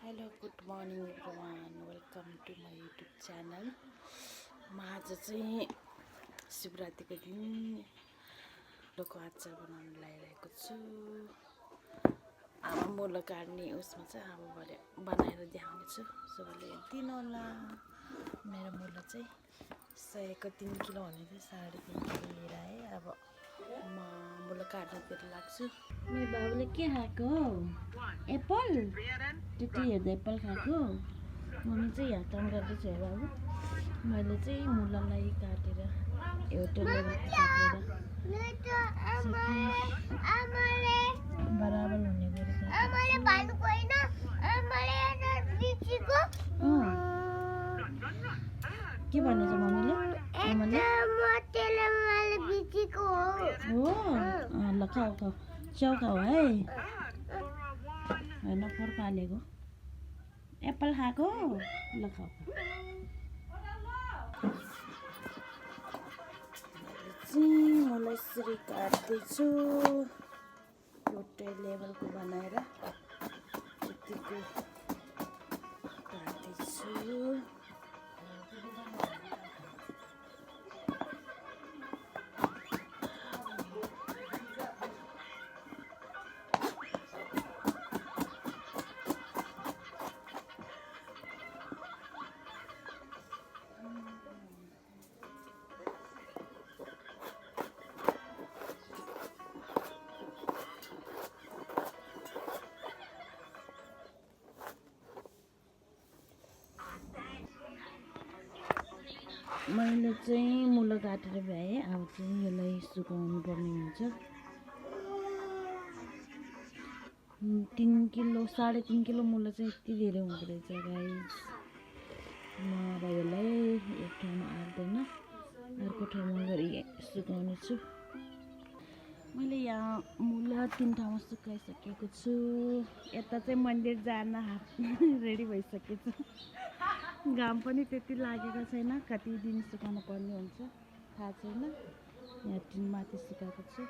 Hello good morning everyone, welcome to my YouTube channel. म आज चाहिँ शिवरात्रिको दिन मुलोको अचार बनाउन लगाइरहेको छु। अब मुलो काट्ने उसमा चाहिँ अब भरे बनाएर देखाउनेछु। सबैले हेरिदिनु होला। मेरो मुलो चाहिँ सयको 3 किलो हुने चाहिँ 3.5 किलो लिएर आएँ। अब म मुलो काट्नतिर लाग्छु। मेरो बाबुले के खाएको? एप्पल? त्यति हेर्दा एप्पल खाएको। मम्मी चाहिँ यहाँ काम गर्दैछ है बाबु। मैले चाहिँ मुलालाई काटेर एउटा लेभलको काटेर बराबर हुने गरेर के भनेछ मम्मीले? आमाले हो ल खाऊ खाऊ च्याउ खाऊ है। होइन फोहोर फालेको एप्पल खाएको ल खाऊ चाहिँ मलाई यसरी काट्दैछु। एउटै लेभलको बनाएर यतिको काट्दैछु। मैले चाहिँ मुलो काटेर भ्याएँ। अब चाहिँ यसलाई सुकाउनु पर्ने हुन्छ। 3 किलो 3.5 किलो मुलो चाहिँ यति धेरै हुँदो रहेछ गाइस। म अब यसलाई एक ठाउँमा आर्दैन अर्को ठाउँमा गरी सुकाउने छु। मैले यहाँ मुलो 3 ठाउँमा सुकाइसकेको छु। यता चाहिँ मन्दिर जान रेडी भइसकेको छु। घाम पनि त्यति लागेको छैन। कति दिन सुकाउनु पर्ने हुन्छ थाहा छैन। यहाँ टिनमाथि सुकाएको छु।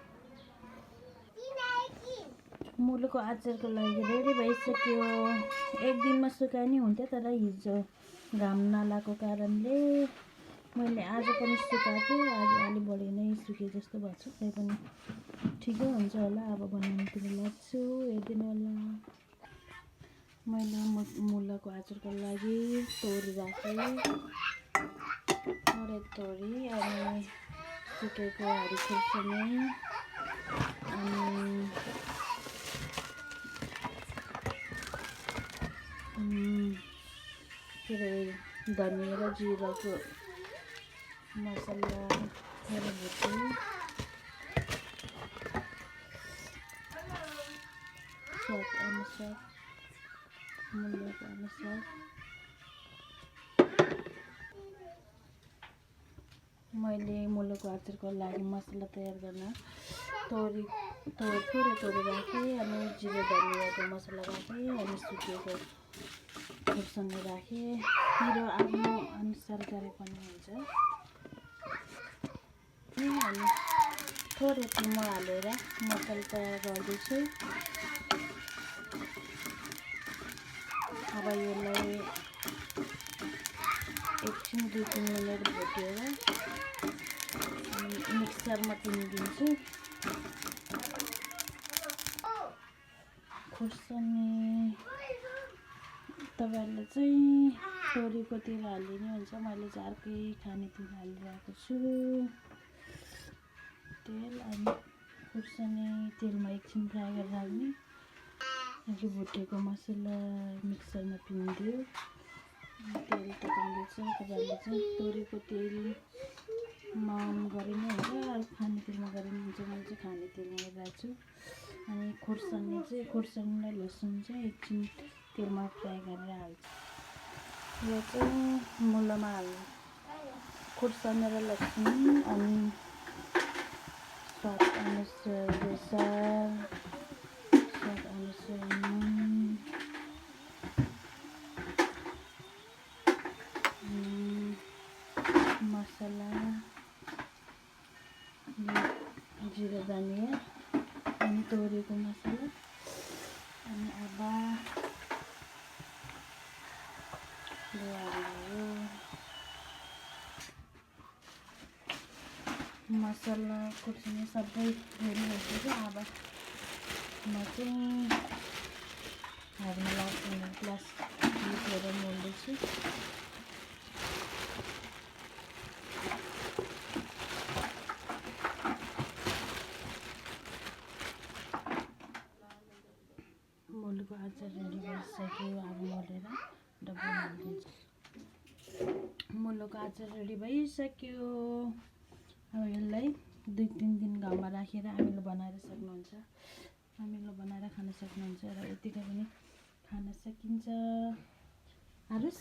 मुलोको अचारको लागि रेडी भइसक्यो। एक दिनमा सुकाए नि हुन्थ्यो, तर हिजो घाम नलागेको कारणले मैले आज पनि सुकाएको। आज अलि बढी नै सुके जस्तो भएको छु। त्यही पनि ठिकै हुन्छ होला। अब बनाउनुतिर लाग्छु, हेरिदिनु होला। मैले मुलाको अचारको लागि तोरी राखेँ, तोरी अनि सुकेको हरियो खुर्सानी अनि के अरे धनिया र जिराको मसला थोरै भुटेँ। स्वाद अनुसार मुलोको अनुसार मैले मुलोको अचारको लागि मसला तयार गर्न थोरै तोरी राखेँ अनि जिरा धनियाको मसला राखेँ अनि सुकेको खुर्सानी राखेँ। मेरो आफ्नो अनुसार गरे पनि हुन्छ। अनि थोरै पिरो हालेर मसला तयार गर्दैछु। अब यसलाई एकछिन 2-3 मिनट भुटेर मिक्सरमा पिनिदिन्छु। खुर्सानी तपाईँहरूले चाहिँ तोरीको तेल हालिदिनु हुन्छ। मैले चाहिँ अर्कै खाने तेल हालिरहेको छु। तेल अनि खुर्सानी तेलमा एकछिन फ्राई गरेर राख्ने। अघि भुटेको मसला मिक्सरमा पिनिदियो। तेल तताउँदैछ। तपाईँहरूले चाहिँ तोरीको तेलमा गरिने हुन्छ, अर्को खाने तेलमा गरिने हुन्छ। मैले चाहिँ खाने तेलमा गरिरहेको छु। अनि खुर्सानी र लसुन चाहिँ एकछिन तेलमा फ्राई गरेर हाल्छु। यो चाहिँ मुलोमा हाल्नु खुर्सानी र लसुन अनि स्वाद अनुसार मसला जिरा धनिया अनि तोरीको मसला अनि अब मसला खुर्सानी सबै रेडी भइसक्यो। अब म चाहिँ हातमा लसुन प्लस लिपेर मोल्दैछु। मुलोको अचार रेडी भइसक्यो। अब मोलेर डब्बामा हालिदिन्छु। मुलोको अचार रेडी भइसक्यो। अब यसलाई 2-3 दिन घाममा राखेर अमिलो बनाएर सक्नुहुन्छ। अमिलो बनाएर खान सक्नुहुन्छ र यतिकै पनि खान सकिन्छ। आरुस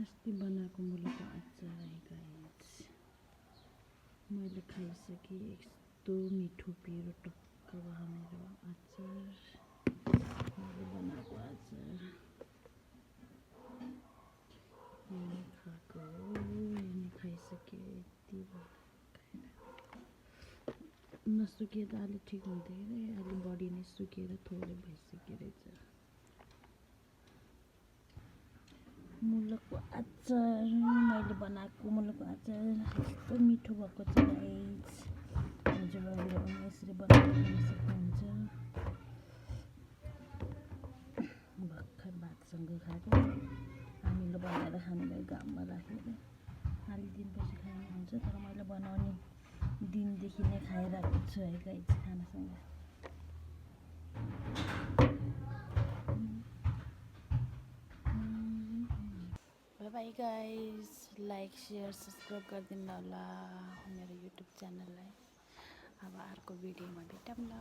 अस्ति बनाएको मुलोको अचार गाइस मैले खाइसकेँ। यस्तो मिठो पिरो टक्क मेरो अचार, मैले बनाएको अचार यही खाएको यही खाइसकेँ। यति नसुके त अलि ठिक हुन्थ्यो अरे, अलि बडी नै सुकेर थोरै भइसक्यो रहेछ। मुलोको अचार मैले बनाएको मुलोको अचार यस्तो मिठो भएको छ गाइस। हजुरहरूले पनि यसरी बनाएर खान सक्नुहुन्छ। भर्खर भातसँग खाएको अमिलो बनाएर खानुलाई घाममा राखेर अलि दिनपछि खानुहुन्छ। तर मैले बनाउने दिनदेखि नै खाइरहेको छु है गाइस खानासँग। By guys, like share subscribe गरिदिनु होला मेरो युट्युब च्यानललाई। अब अर्को भिडियोमा भेटौँ ल।